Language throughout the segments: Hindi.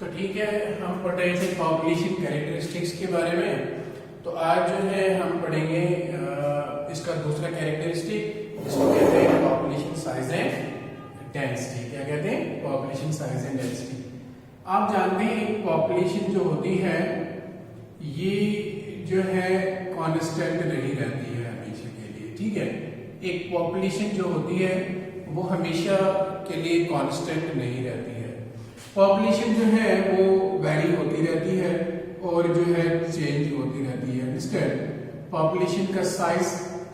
तो ठीक है, हम पढ़ रहे थे पॉपुलेशन कैरेक्टरिस्टिक्स के बारे में। तो आज जो है हम पढ़ेंगे इसका दूसरा कैरेक्टरिस्टिक, जिसको कहते हैं पॉपुलेशन साइज एंड डेंसिटी। क्या कहते हैं? Population size and density. आप जानते हैं एक पॉपुलेशन जो होती है ये जो है कांस्टेंट नहीं रहती है हमेशा के लिए। ठीक है, एक पॉपुलेशन जो होती है वो हमेशा के लिए कांस्टेंट नहीं रहती है। पॉपुलेशन जो है वो वैरी होती रहती है और जो है चेंज होती रहती है। अंडरस्टैंड? पॉपुलेशन का साइज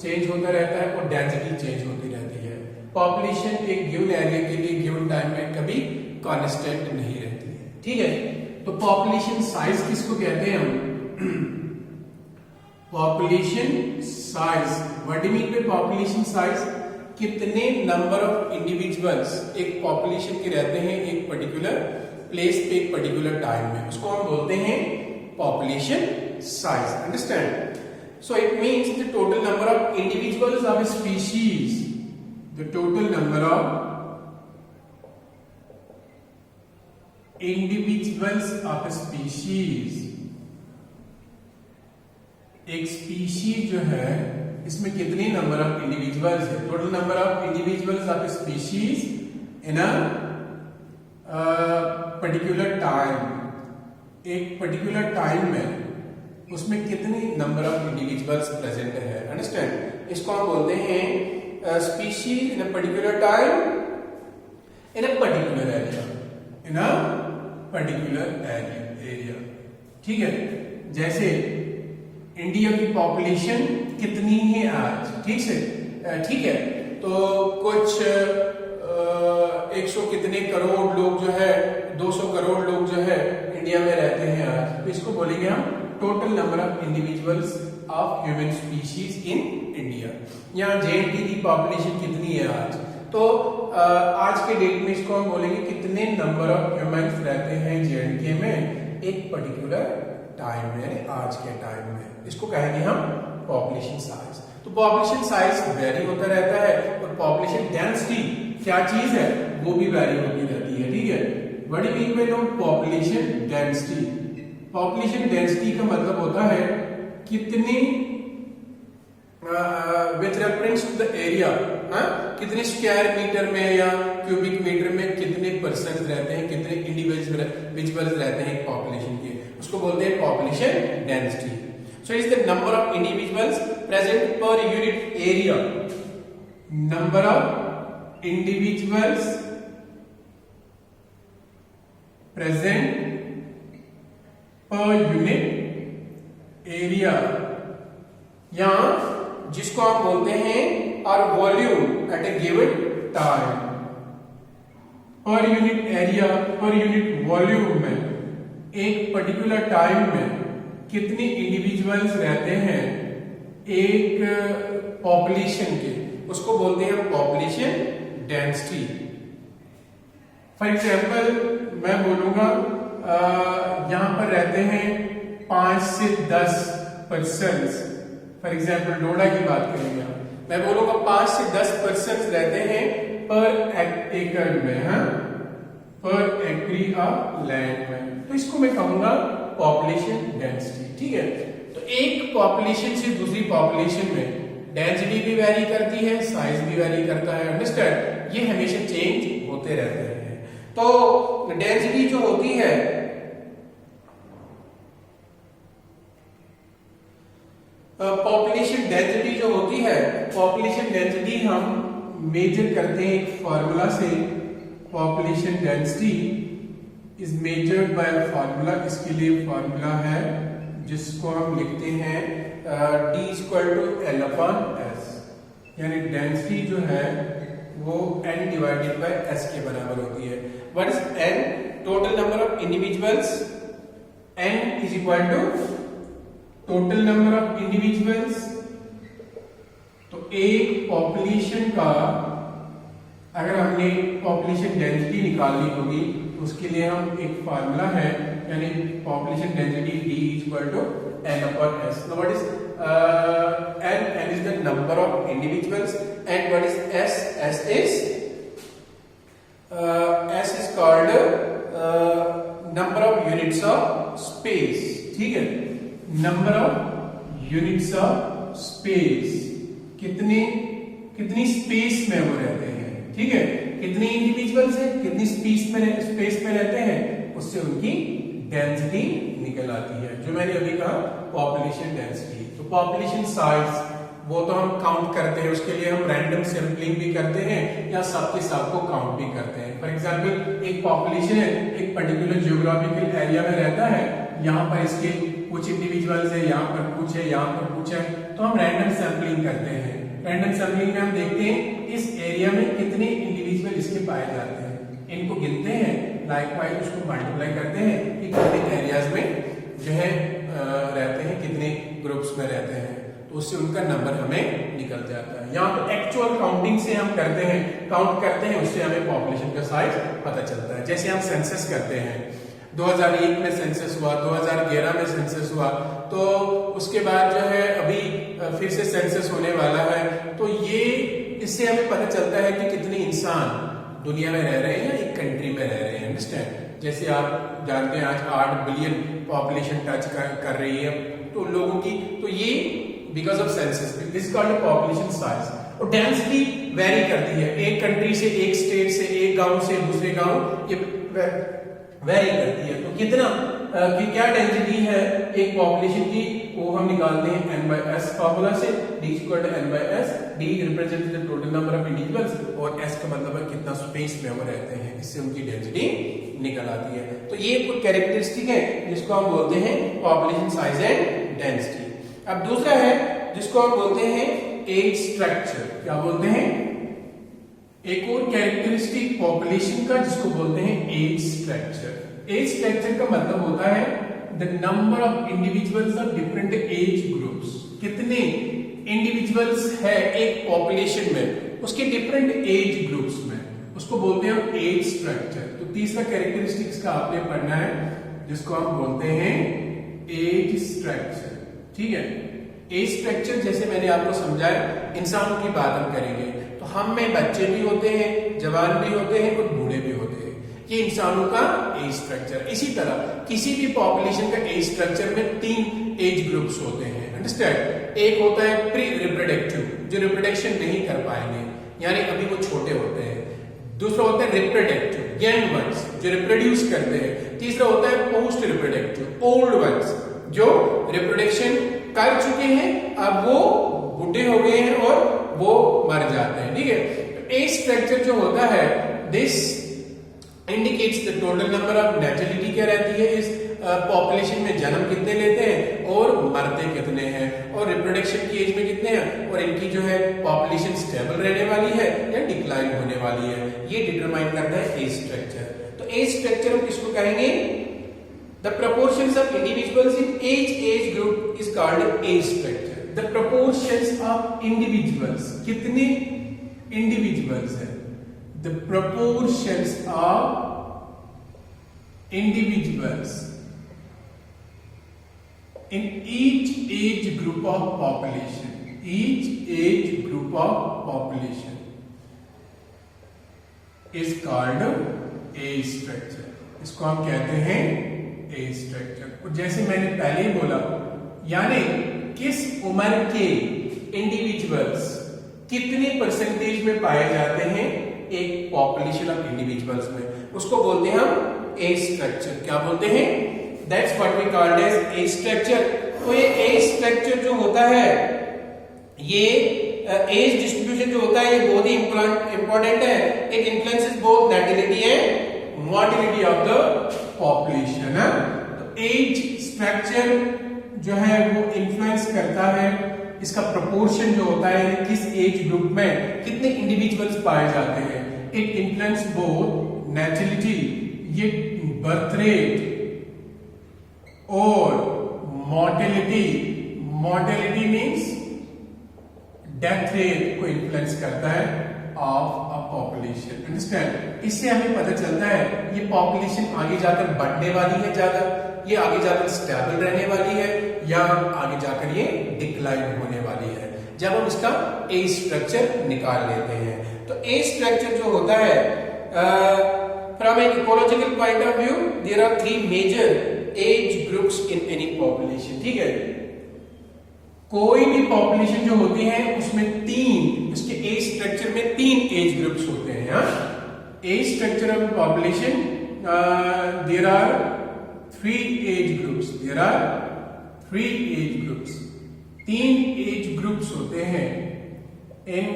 चेंज होता रहता है और डेंसिटी चेंज होती रहती है। पॉपुलेशन एक गिवन एरिया के लिए गिवन टाइम में कभी कांस्टेंट नहीं रहती है। ठीक है, तो पॉपुलेशन साइज किसको कहते हैं हम? Population size, what do mean by population size? कितने नंबर ऑफ इंडिविजुअल्स एक पॉपुलेशन के रहते हैं एक पर्टिकुलर प्लेस पे एक पर्टिकुलर टाइम में, उसको हम बोलते हैं population size. Understand? So it means the total number of individuals of A species, the total number of individuals of A species. एक स्पीशीज जो है इसमें कितने नंबर ऑफ इंडिविजुअल्स है? Total number of individuals of species in a particular time, एक पर्टिकुलर टाइम में उसमें कितने नंबर ऑफ इंडिविजुअल्स प्रेजेंट है। अंडरस्टैंड? इसको हम बोलते हैं species in a particular time in a particular area, in a particular area. ठीक है, जैसे इंडिया की पॉपुलेशन कितनी है आज? ठीक से ठीक है, तो कुछ 100 कितने करोड़ लोग जो है 200 करोड़ लोग जो है इंडिया में रहते हैं आज। तो इसको बोलेंगे हम total number of individuals of human species in India. यहाँ जेएनटी की पॉपुलेशन कितनी है आज? तो आज के डेट में इसको हम बोलेंगे कितने नंबर ऑफ ह्यूमंस रहते हैं जेएनके में एक पर्टिकुलर टाइम में, आज के टाइम में। इसको कहेंगे हम पॉपुलेशन साइज। तो पॉपुलेशन साइज वेरी होता रहता है और पॉपुलेशन डेंसिटी क्या चीज है वो भी वेरी होती रहती है। ठीक है, what do mean by population density? Population density का मतलब होता है कितने with reference to the area, कितने स्क्वायर मीटर में या क्यूबिक मीटर में कितने पर्सन रहते हैं, कितने इंडिविजुअल्स रहते हैं पॉपुलेशन के, उसको बोलते हैं population density. So is the number of individuals present per unit area. Number of individuals present per unit area, यहाँ जिसको आप बोलते हैं और volume at A given time. Per unit area, per unit volume में एक पर्टिकुलर टाइम में कितने इंडिविजुअल्स रहते हैं एक पॉपुलेशन के, उसको बोलते हैं पॉपुलेशन डेंसिटी। फॉर एग्जाम्पल मैं बोलूंगा यहां पर रहते हैं 5 से 10%। फॉर एग्जाम्पल डोडा की बात करेंगे, मैं बोलूंगा 5 से 10% रहते हैं पर एकड़ में, पर एक्री ऑफ लैंड में। तो इसको मैं कहूंगा पॉपुलेशन डेंसिटी। ठीक है, तो एक पॉपुलेशन से दूसरी पॉपुलेशन में डेंसिटी भी वेरी करती है, साइज भी वेरी करता है। अंडरस्टैंड? ये हमेशा चेंज होते रहते हैं। तो डेंसिटी जो होती है पॉपुलेशन डेंसिटी जो होती है, पॉपुलेशन डेंसिटी हम मेजर करते हैं एक फॉर्मूला से। Population density is measured by formula. इसके लिए फॉर्मूला है जिसको हम लिखते हैं D = L/S, यानी डेंसिटी जो है वो N / S के बराबर होती है। What is N? Total number of individuals. N = total number of individuals. तो एक पॉपुलेशन का अगर हमने पॉपुलेशन डेंसिटी निकालनी होगी तो उसके लिए हम एक फार्मूला है, यानी population density D = N/S. Now what is N? N is the number of individuals, and what is S? S is called number of units of space, ठीक है, number of units of space, कितनी स्पेस में वो रहते हैं, ठीक है, कितने इंडिविजुअल्स हैं, कितनी स्पेस में रहते हैं, उससे उनकी डेंसिटी निकल आती है, जो मैंने अभी कहा पॉपुलेशन डेंसिटी। तो पॉपुलेशन साइज वो तो हम काउंट करते हैं, उसके लिए हम रैंडम सैंपलिंग भी करते हैं या सबके सब को काउंट भी करते हैं। फॉर एग्जांपल एक पॉपुलेशन है, एक पर्टिकुलर जियोग्राफिकल एरिया में रहता है, यहाँ पर इसके कुछ इंडिविजुअल्स है, यहाँ पर कुछ है, यहाँ पर कुछ है, तो हम रैंडम सैंपलिंग करते हैं। रैंडम सैंपलिंग में हम देखते हैं इस एरिया में कितने इंडिविजुअल इसके पाए जाते हैं, इनको गिनते हैं, लाइकवाइज उसको मल्टीप्लाई करते हैं कि कितने एरियाज में जो है रहते हैं, कितने ग्रुप्स में रहते हैं, तो उससे उनका नंबर हमें निकल जाता है। यहाँ पर एक्चुअल काउंटिंग से हम करते हैं, काउंट करते हैं, उससे हमें पॉपुलेशन का साइज पता चलता है। जैसे हम सेंसस करते हैं, 2001 में सेंसस हुआ, 2011 में सेंसस हुआ, तो उसके बाद जो है अभी फिर से सेंसस होने वाला है, तो ये इससे हमें पता चलता है कि कितने इंसान दुनिया में रह रहे हैं या एक कंट्री में रह रहे हैं। अंडरस्टैंड? जैसे आप जानते हैं आज 8 बिलियन पॉपुलेशन टच कर रही है तो लोगों की, तो ये because of census, this is called population size. और डेंसिटी वेरी करती है, एक कंट्री से, एक स्टेट से, एक गांव से दूसरे गांव, ये वेरी करती है। तो कितना क्या डेंसिटी है एक पॉपुलेशन की, वो हम निकालते हैं n/s फॉर्मूला से, d = n/s, d represents the total number of individuals और s का मतलब है कितना स्पेस में वो रहते हैं, इससे उनकी डेंसिटी निकल आती है। तो ये कुछ कैरेक्टरिस्टिक है जिसको हम बोलते हैं पॉपुलेशन साइज एंड डेंसिटी। अब दूसरा है जिसको हम बोलते हैं एज स्ट्रक्चर। क्या बोलते हैं? एक और कैरेक्टरिस्टिक पॉपुलेशन का जिसको बोलते हैं एज स्ट्रक्चर। एज स्ट्रक्चर का मतलब होता है the number of individuals of different age groups. कितने इंडिविजुअल्स है एक पॉपुलेशन में, उसके डिफरेंट एज ग्रुप्स में, उसको बोलते हैं हम एज स्ट्रक्चर। तो तीसरा कैरेक्टरिस्टिक्स का आपने पढ़ना है जिसको हम बोलते हैं एज स्ट्रक्चर, ठीक है। एज स्ट्रक्चर जैसे मैंने आपको समझाया, इंसानों की बात हम करेंगे तो हम में बच्चे भी होते हैं, जवान भी होते हैं और बूढ़े भी होते हैं, ये इंसानों का एज स्ट्रक्चर। इसी तरह किसी भी पॉपुलेशन का एज स्ट्रक्चर में 3 एज ग्रुप्स होते हैं, अंडरस्टैंड। एक होता है प्री रिप्रोडक्टिव, जो रिप्रोडक्शन नहीं कर पाएंगे, यानी अभी वो छोटे होते हैं। दूसरा होता है रिप्रोडक्टिव, यंग वंस, जो रिप्रोड्यूस करते हैं। तीसरा होता है पोस्ट रिप्रोडक्टिव, ओल्ड वंस, जो रिप्रोडक्शन कर चुके हैं, अब वो बूढ़े हो गए हैं और वो मर जाते हैं, ठीक है। तो एज स्ट्रक्चर जो होता है, this indicates the total number of naturality क्या रहती है इस पॉपुलेशन में, जन्म कितने लेते हैं और मरते कितने हैं, और रिप्रोडक्शन की एज में कितने हैं, और इनकी जो है पॉपुलेशन स्टेबल रहने वाली है या डिक्लाइन होने वाली है, ये डिटरमाइन करता है एज स्ट्रक्चर। तो एज स्ट्रक्चर हम किसको कहेंगे? The proportions of individuals in each age group is called age structure. The proportions of individuals, कितने individuals हैं? The proportions of individuals in each age group of population. Each age group of population is called age structure. इसको हम कहते हैं एज स्ट्रक्चर। और जैसे मैंने पहले ही बोला, यानी किस उम्र के इंडिविजुअल्स कितने परसेंटेज में पाए जाते हैं एक पॉपुलेशन ऑफ इंडिविजुअल्स में, उसको बोलते हैं हम एज स्ट्रक्चर। क्या बोलते हैं? That's what we called as age structure. तो ये एज स्ट्रक्चर जो होता है, ये एज डिस्ट्रीब्यूशन जो होता है, ये बहुत ही इंपॉर्टेंट है। It influences both natality and mortality of the population. तो एज स्ट्रक्चर जो है वो इन्फ्लुएंस करता है, इसका प्रोपोर्शन जो होता है किस एज ग्रुप में कितने इंडिविजुअल्स पाए जाते हैं। इट इन्फ्लुएंस बोथ नेचुरलिटी, ये बर्थ रेट, और mortality. Mortality means death rate को इन्फ्लुएंस करता है ऑफ अ पॉपुलेशन, अंडरस्टैंड। इससे हमें पता चलता है ये पॉपुलेशन आगे जाकर बढ़ने वाली है ज्यादा, ये आगे जाकर स्टेबल रहने वाली है, या आगे जाकर ये डिक्लाइन होने वाली है, जब हम इसका एज स्ट्रक्चर निकाल लेते हैं। तो एज स्ट्रक्चर जो होता है from an ecological point of view there are three major age groups in any population. ठीक है, कोई भी पॉपुलेशन जो होती है उसमें तीन, इसके एज स्ट्रक्चर में तीन एज ग्रुप्स होते हैं. Age structure of population there are three age groups. There are three age groups. तीन एज ग्रुप्स होते हैं in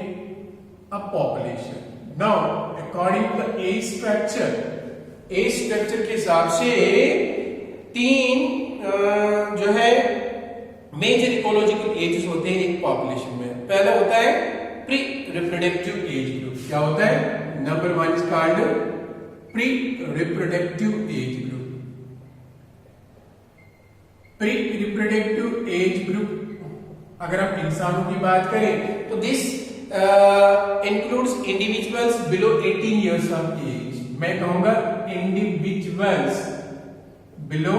a population. Now according to the age structure के हिसाब से तीन जो है मेजर इकोलॉजिकल एजेस होते हैं एक पॉपुलेशन में. पहला होता है प्री रिप्रोडक्टिव एज ग्रुप. क्या होता है? Number one is called pre reproductive age group. Pre reproductive age group अगर हम इंसानों की बात करें तो this includes individuals below 18 years of age. मैं कहूंगा individuals below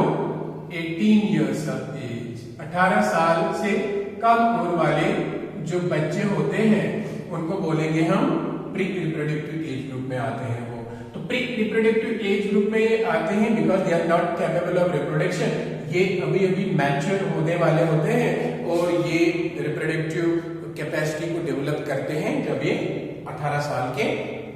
18 years of age. 18 साल से कम उम्र वाले जो बच्चे होते हैं उनको बोलेंगे हम प्री रिप्रोडक्टिव एज ग्रुप में आते हैं वो. तो प्री रिप्रोडक्टिव एज ग्रुप में ये आते हैं because they are not capable of reproduction. ये अभी अभी मैच्योर होने वाले होते हैं और ये रिप्रोडक्टिव कैपेसिटी को डेवलप करते हैं जब ये 18 साल के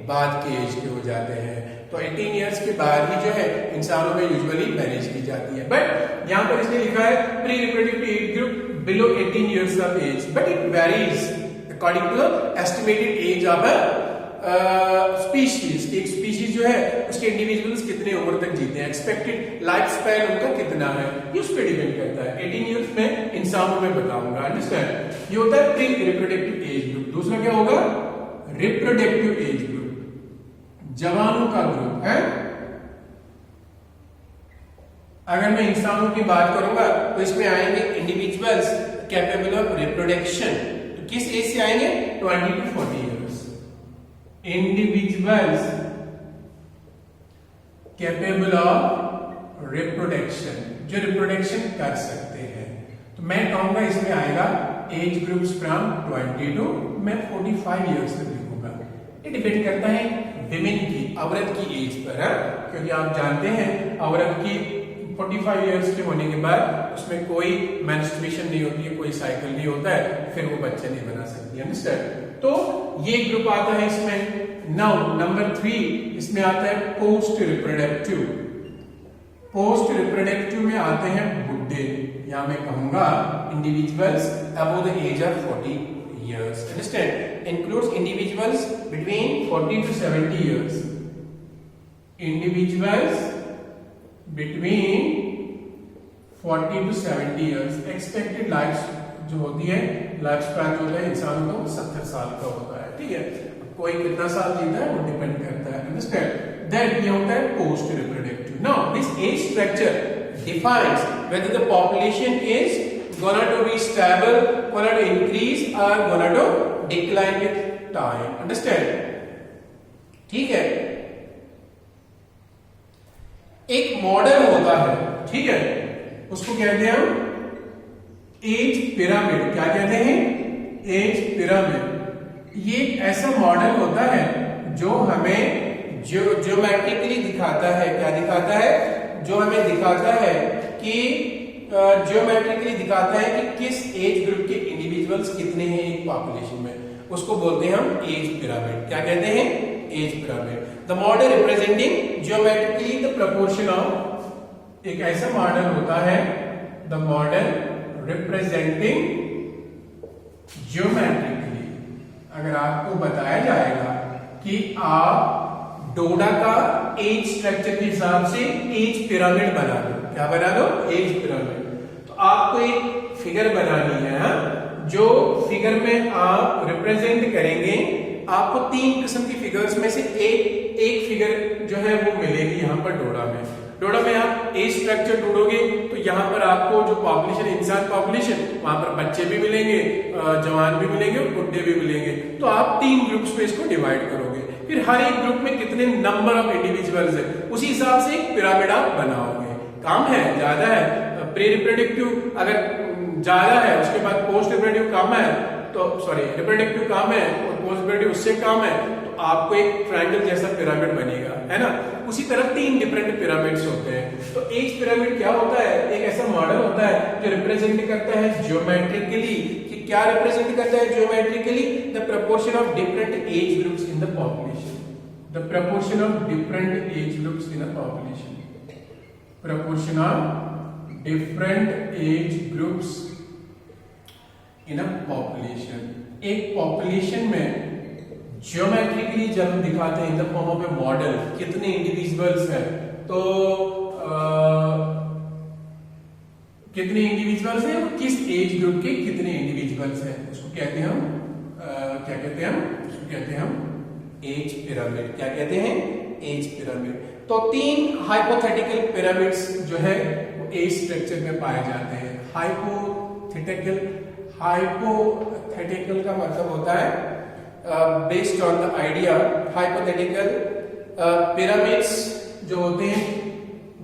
बाद के एज के हो जाते हैं. तो 18 इयर्स के बाद ही जो है इंसानों में यूजुअली मैनेज की जाती है. बट यहाँ पर इसने लिखा है pre reproductive age group below 18 years of age, but it varies according to the estimated age of a species. एक स्पीशीज जो है उसके इंडिविजुअल्स कितने उम्र तक जीते हैं, एक्सपेक्टेड लाइफ स्पैन उनका कितना है, ये उस पर डिपेंड करता है. 18 इयर्स में इंसानों में बताऊंगा. अंडरस्टैंड? ये होता है प्री रिप्रोडक्टिव एज ग्रुप. दूसरा क्या होगा? रिप्रोडक्टिव एज ग्रुप, जवानों का ग्रुप है. अगर मैं इंसानों की बात करूंगा तो इसमें आएंगे इंडिविजुअल्स कैपेबल ऑफ रिप्रोडक्शन. तो किस एज से आएंगे? 20 to 40 years. Individuals capable of reproduction, जो रिप्रोडक्शन कर सकते हैं. तो मैं कहूंगा इसमें आएगा एज ग्रुप्स फ्रॉम 20 to मैं 45 इयर्स तक लिखूंगा. ये डिपेंड करता है विमेन की, औरत की एज पर है, क्योंकि आप जानते हैं औरत की 45 इयर्स के होने के बाद उसमें कोई मेंस्ट्रुएशन नहीं होती है, कोई साइकिल नहीं होता है, फिर वो बच्चे नहीं बना सकती. अंडरस्टैंड? तो ये ग्रुप आता है इसमें. नाउ नंबर 3 इसमें आता है पोस्ट रिप्रोडक्टिव. पोस्ट रिप्रोडक्टिव में आते हैं बुड्ढे, या मैं कहूंगा individuals above the age of 40 years. Understand? Includes individuals between 40 to 70 years. Individuals between 40 to 70 years. Expected life जो होती है, लाइफ स्पैन जो होता है इंसानों का 70 साल का होता है. ठीक है, कोई कितना साल जीता है वो डिपेंड करता है. Understand? Then ये होता है post reproductive. Now this age structure defines whether the population is gonna to be stable, gonna to increase or gonna to decline with time. Understand? ठीक है. एक मॉडल होता है, ठीक है, उसको कहते हैं हम एज पिरामिड. क्या कहते हैं? Age pyramid. ये एक ऐसा मॉडल होता है जो हमें ज्योमेट्रिकली दिखाता है. क्या दिखाता है? जो हमें दिखाता है कि ज्योमेट्रिकली दिखाता है कि किस एज ग्रुप के इंडिविजुअल्स कितने हैं एक पॉपुलेशन में. उसको बोलते हैं हम एज पिरामिड. क्या कहते हैं? Age pyramid. The model representing geometrically the proportion of, एक ऐसा मॉडल होता है द मॉडल रिप्रेजेंटिंग ज्योमेट्रिकली. अगर आपको बताया जाएगा कि आप डोडा का एज स्ट्रक्चर के हिसाब से एज पिरामिड बना दो. क्या बना दो? Age pyramid. तो आपको एक फिगर बनानी है, जो फिगर में आप रिप्रेजेंट करेंगे. आपको 3 किस्म की फिगर्स में से एक फिगर जो है वो मिलेगी यहाँ पर डोडा में. डोडा में आप एज स्ट्रक्चर ढूंढोगे तो यहाँ पर आपको जो पॉपुलेशन, इंसान पॉपुलेशन, वहां पर बच्चे भी मिलेंगे, जवान भी मिलेंगे और बुढ़े भी मिलेंगे. तो आप 3 ग्रुप्स में इसको डिवाइड करोगे. फिर हर एक ग्रुप में कितने नंबर ऑफ इंडिविजुअल्स है, उसी हिसाब से एक पिरामिड आप बनाओगे. काम है, ज्यादा है. प्री रिप्रोडक्टिव अगर ज्यादा है, उसके बाद पोस्ट रिप्रोडक्टिव कम है, तो सॉरी रिप्रोडक्टिव कम है और पोस्ट रिप्रोडक्टिव उससे कम है, तो आपको एक ट्रायंगल जैसा पिरामिड बनेगा, है ना। उसी तरह 3 डिफरेंट पिरामिड्स होते हैं। तो एज पिरामिड क्या होता है, एक ऐसा मॉडल होता है जो रिप्रेजेंट करता है ज्योमेट्रिकली, कि क्या रिप्रेजेंट करता है geometrically, the proportion of different age groups in the population, the proportion of different age groups in the population, proportion of different age groups in a population। एक पॉपुलेशन में ज्योमेट्रिकली जब हम दिखाते हैं in the form of A model, कितने इंडिविजुअल्स हैं, तो कितने इंडिविजुअल्स हैं और किस एज ग्रुप के कितने इंडिविजुअल्स हैं, उसको कहते हैं हम क्या कहते हैं हम, उसको कहते हैं हम एज पिरामिड। क्या कहते हैं, एज पिरामिड। तो 3 हाइपोथेटिकल पिरामिड्स जो है वो एज स्ट्रक्चर में पाए जाते हैं। हाइपोथेटिकल, हाइपोथेटिकल का मतलब होता है based on the idea, hypothetical pyramids जो होते हैं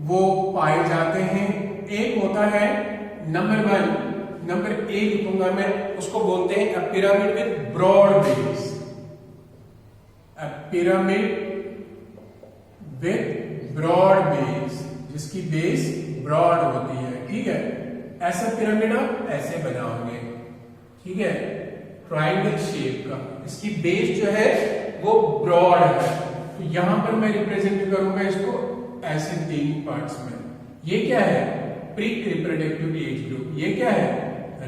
वो पाए जाते हैं। एक होता है नंबर 1, नंबर ए लिखूंगा मैं, उसको बोलते हैं a pyramid with broad base, a pyramid with broad base, जिसकी बेस ब्रॉड होती है, ठीक है। ऐसा पिरामिड आप ऐसे बनाओगे, ठीक है, ट्रायंगल शेप का, इसकी बेस जो है वो ब्रॉड है। तो यहां पर मैं रिप्रेजेंट करूंगा इसको ऐसे 3 पार्ट्स में। ये क्या है, प्री रिप्रोडक्टिव एज ग्रुप, ये क्या है,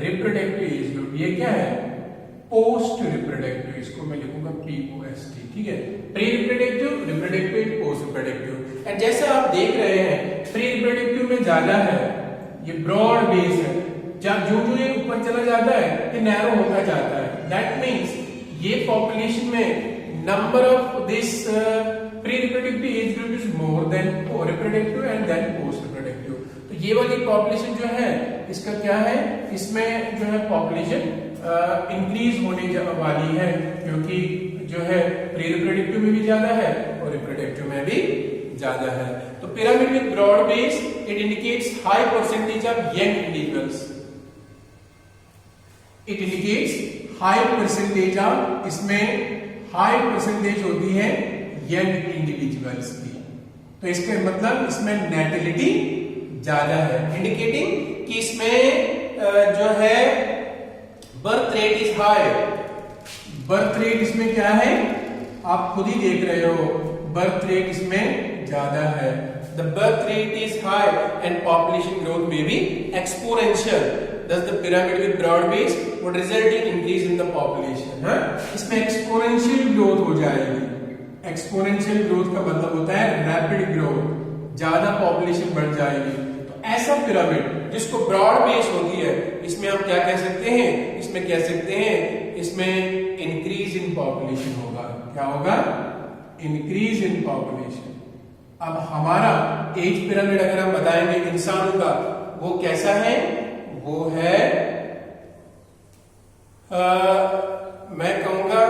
रिप्रोडक्टिव एज ग्रुप, ये क्या है, पोस्ट रिप्रोडक्टिव, इसको मैं लिखूंगा POST, ठीक है। Pre reproductive, reproductive, post reproductive. And जैसा आप देख रहे हैं प्री रिप्रोडक्टिव में ज्यादा है, ये ब्रॉड बेस है, जब जो ये ऊपर चला जाता है ये नैरो होता जाता है। दैट मींस ये पॉपुलेशन में number of this pre reproductive age group is more than reproductive and then post reproductive. तो ये वाली पॉपुलेशन जो है इसका क्या है, इसमें जो है पॉपुलेशन इंक्रीज होने वाली है, क्योंकि जो है प्री रिप्रोडक्टिव में भी ज्यादा है और रिप्रोडक्टिव में भी ज्यादा है। तो pyramid with broad base, it indicates high percentage of young individuals, it indicates high percentage of, इसमें हाई परसेंटेज होती है यंग इंडिविजुअल्स की। तो इसके मतलब इसमें नेटिलिटी ज्यादा है, इंडिकेटिंग कि इसमें जो है birth rate is high. Birth rate इसमें क्या है, आप खुद ही देख रहे हो, बर्थ रेट इसमें ज्यादा है। The birth rate is high and population growth में भी exponential. Thus the pyramid with broad base would result in increase in the population। हाँ? इसमें एक्सपोनेंशियल ग्रोथ हो जाएगी। एक्सपोनेंशियल ग्रोथ का मतलब होता है रैपिड ग्रोथ, ज्यादा पॉपुलेशन बढ़ जाएगी। तो ऐसा पिरामिड जिसको ब्रॉड बेस होती है, इसमें हम क्या कह सकते हैं, इसमें कह सकते हैं इसमें इंक्रीज इन पॉपुलेशन होगा। क्या होगा, इंक्रीज इन पॉपुलेशन। अब हमारा एज पिरामिड अगर हम बताएंगे इंसानों का, वो कैसा है, वो है मैं कहूंगा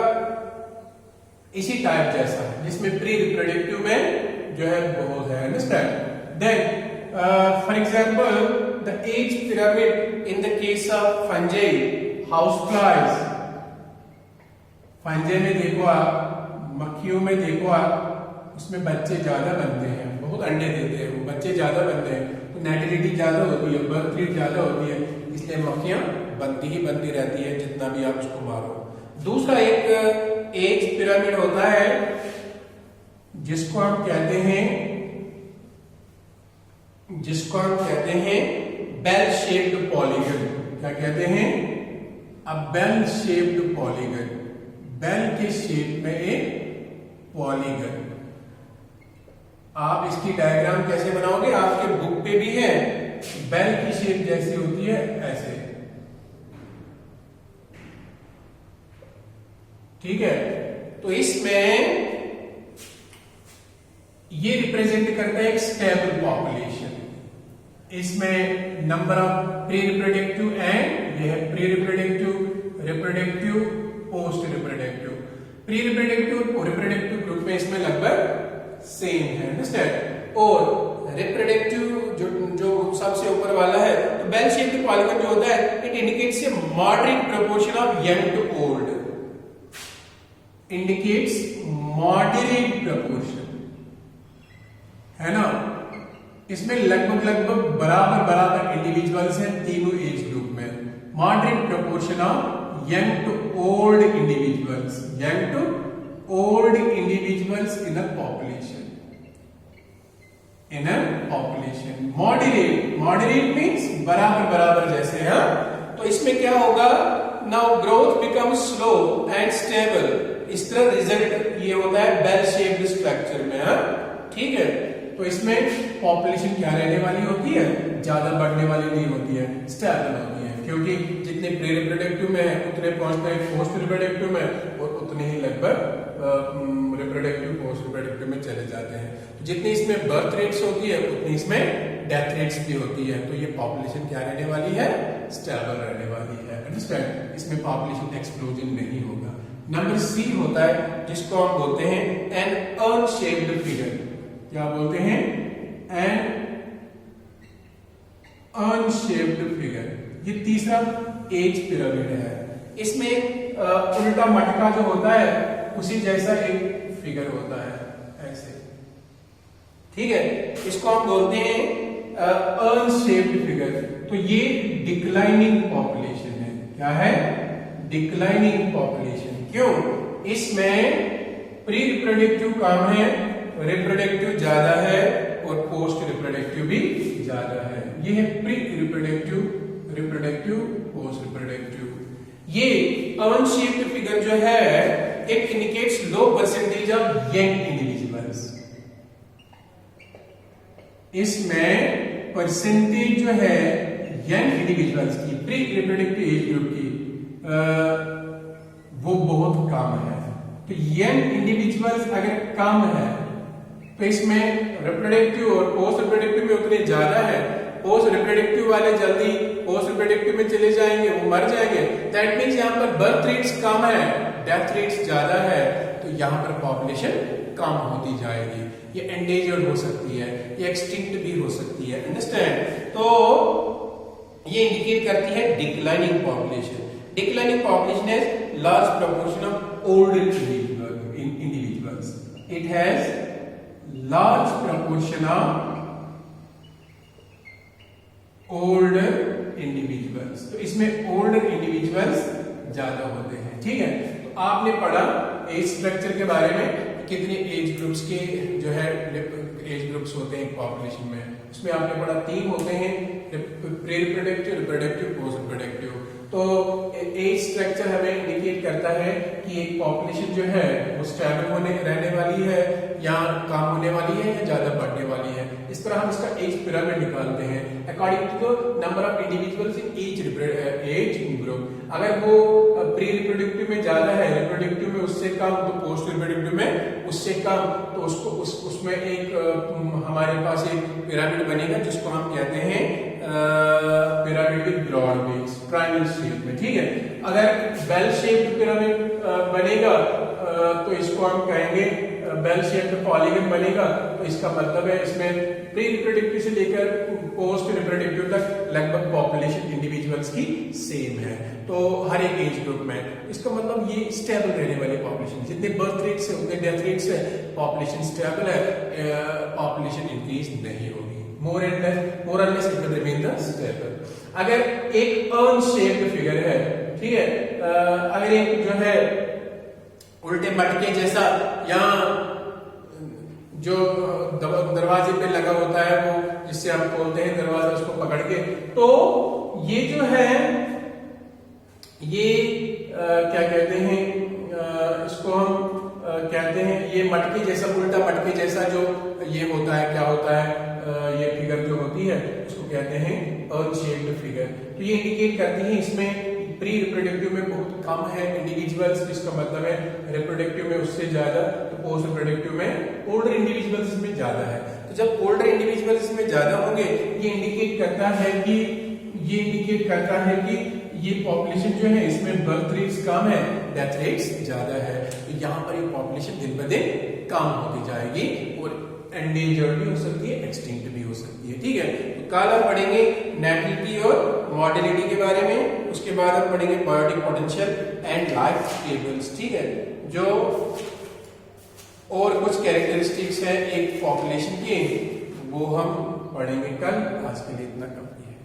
इसी टाइप जैसा, जिसमें प्री रिप्रोडक्टिव में जो है बहुत है, understand. Then for example the age pyramid in the case of fungi, house flies. Fungi में देखो आप, मक्खियों में देखो आप, उसमें बच्चे ज्यादा बनते हैं, बहुत अंडे देते हैं, वो बच्चे ज्यादा बनते हैं, तो नेटिलिटी ज्यादा होती है, बर्थ रेट ज्यादा होती है, इसलिए मक्खियां बनती ही बनती रहती है जितना भी आप उसको मारो। दूसरा एक एज पिरामिड होता है जिसको हम कहते हैं बेल शेप्ड पॉलीगन। क्या कहते हैं, अ बेल शेप्ड पॉलीगन, बेल के शेप में एक पॉलीगन। आप इसकी डायग्राम कैसे बनाओगे, आपके बुक पे भी है, बेल की शेप जैसी होती है ऐसे, ठीक है। तो इसमें ये रिप्रेजेंट करता है एक स्टेबल पॉपुलेशन। इसमें number of pre reproductive and ये है pre reproductive, reproductive, post reproductive. Pre reproductive और रिप्रोडक्टिव ग्रुप में इसमें लगभग सेम है, अंडरस्टैंड। और रिप्रोडक्टिव जो सबसे ऊपर वाला है, तो बेल शेप्ड पॉलीगन जो होता है, it indicates a moderate proportion of young to old, indicates moderate proportion, है ना। इसमें लगभग बराबर इंडिविजुअल्स हैं तीनों एज ग्रुप में। Moderate proportion of young to old individuals, young to old individuals in a population, moderate means बराबर जैसे है। तो इसमें क्या होगा, now growth becomes slow and stable, इस तरह रिजल्ट ये होता है बेल शेप्ड स्ट्रक्चर में, ठीक है। तो इसमें पॉपुलेशन क्या रहने वाली होती है, ज्यादा बढ़ने वाली नहीं होती है, स्टेबल होती है, क्योंकि जितने प्री रिप्रोडक्टिव में है उतने पहुंचते हैं पोस्ट रिप्रोडक्टिव में, और उतने ही लगभग रिप्रोडक्टिव पोस्ट रिप्रोडक्टिव में चले जाते हैं। तो जितनी इसमें बर्थ रेट्स होती है उतनी इसमें डेथ रेट्स भी होती है। तो ये पॉपुलेशन क्या रहने वाली है, स्टेबल रहने वाली है, अंडरस्टैंड। इसमें पॉपुलेशन एक्सप्लोजन नहीं होगा। नंबर सी होता है जिसको हम बोलते हैं एन अनशेप्ड फिगर, क्या बोलते हैं, एन अनशेप्ड फिगर। ये तीसरा एज पिरामिड है। इसमें उल्टा मटका जो होता है उसी जैसा एक फिगर होता है, ऐसे, ठीक है। इसको हम बोलते हैं अनशेप्ड फिगर। तो ये डिक्लाइनिंग पॉपुलेशन है, क्या है, डिक्लाइनिंग पॉपुलेशन। क्यों, इसमें प्री रिप्रोडक्टिव कम है, रिप्रोडक्टिव ज्यादा है, और पोस्ट रिप्रोडक्टिव भी ज्यादा है। ये है pre reproductive, reproductive, post reproductive. ये अनशेप्ड फिगर जो है it indicates low percentage of young individuals. इसमें परसेंटेज जो है यंग इंडिविजुअल्स की, प्री रिप्रोडक्टिव एज ग्रुप की, वो बहुत कम है। तो यंग इंडिविजुअल्स अगर कम है तो इसमें रिप्रोडक्टिव और पोस्ट रिप्रोडक्टिव में उतने ज्यादा है। पोस्ट रिप्रोडक्टिव वाले जल्दी पोस्ट रिप्रोडक्टिव में चले जाएंगे, वो मर जाएंगे। दैट मीन्स यहाँ पर बर्थ रेट्स कम है, डेथ रेट्स ज्यादा है, तो यहाँ पर पॉपुलेशन कम होती जाएगी। ये एंडेंजर्ड हो सकती है, ये एक्सटिंक्ट भी हो सकती है, अंडरस्टैंड। तो ये इंडिकेट करती है declining population. Declining population has large proportion of old individuals, it has large proportion of older individuals। तो इसमें older individuals ज्यादा होते हैं, ठीक है। तो आपने पढ़ा एज स्ट्रक्चर के बारे में, कितने एज ग्रुप्स के जो है एज ग्रुप्स होते हैं पॉपुलेशन में। उसमें आपने पढ़ा 3 होते हैं, pre reproductive, reproductive, post reproductive. तो एज स्ट्रक्चर हमें इंडिकेट करता है कि एक पॉपुलेशन जो है वो स्टेबल होने रहने वाली है, या कम होने वाली है, या ज्यादा बढ़ने वाली है। इस तरह हम इसका एज पिरामिड निकालते हैं according to the number of individuals in age group. अगर वो प्री रिप्रोडक्टिव में ज्यादा है, रिप्रोडक्टिव में उससे कम, तो पोस्ट रिप्रोडक्टिव में उससे कम, तो उसको उसमें एक हमारे पास एक पिरामिड बनेगा जिसको हम कहते हैं pyramid with broad base, triangle shape में, ठीक है। अगर बेल शेप्ड पिरामिड बनेगा तो इसको हम कहेंगे बेल शेप्ड पॉलीगन बनेगा। तो इसका मतलब है इसमें प्री रिप्रोडक्टिव से लेकर पोस्ट रिप्रोडक्टिव तक लगभग पॉपुलेशन इंडिविजुअल्स की सेम है, तो हर एक एज ग्रुप में। इसका मतलब ये स्टेबल रहने वाली पॉपुलेशन, जितने बर्थ रेट से उतने डेथ रेट से पॉपुलेशन स्टेबल है, पॉपुलेशन इंक्रीज नहीं होगी। मोर और less it will remain the stable. अगर एक अनशेप्ड फिगर है, ठीक है, अगर एक जो है उल्टे मटके जैसा, या जो दरवाजे पे लगा होता है वो, जिससे हम खोलते हैं दरवाजा उसको पकड़ के, तो ये जो है ये क्या कहते हैं, इसको हम कहते हैं ये मटके जैसा, उल्टा मटके जैसा जो ये होता है, क्या होता है, ये फिगर जो होती है उसको कहते हैं अनशेप्ड फिगर। तो ये इंडिकेट करती है इसमें प्री रिप्रोडक्टिव में बहुत कम है इंडिविजुअल्स, जिसका मतलब है रिप्रोडक्टिव में उससे ज्यादा, तो पोस्ट रिप्रोडक्टिव में ओल्डर इंडिविजुअल्स में ज्यादा है। तो जब ओल्डर इंडिविजुअल्स में ज्यादा होंगे, ये इंडिकेट करता है कि ये पॉपुलेशन जो है इसमें बर्थ रेट्स कम है, डेथ रेट्स ज्यादा है। तो यहाँ पर ये पॉपुलेशन दिन ब दिन कम होती जाएगी और एंडेंजर्ड भी हो सकती है, एक्सटिंक्ट भी हो सकती है, ठीक है। तो कल हम पढ़ेंगे नेटिलिटी और मॉर्टेलिटी के बारे में, उसके बाद हम पढ़ेंगे biotic potential and life tables, ठीक है। जो और कुछ कैरेक्टरिस्टिक्स है एक पॉपुलेशन की, वो हम पढ़ेंगे कल। आज के लिए इतना काफी है।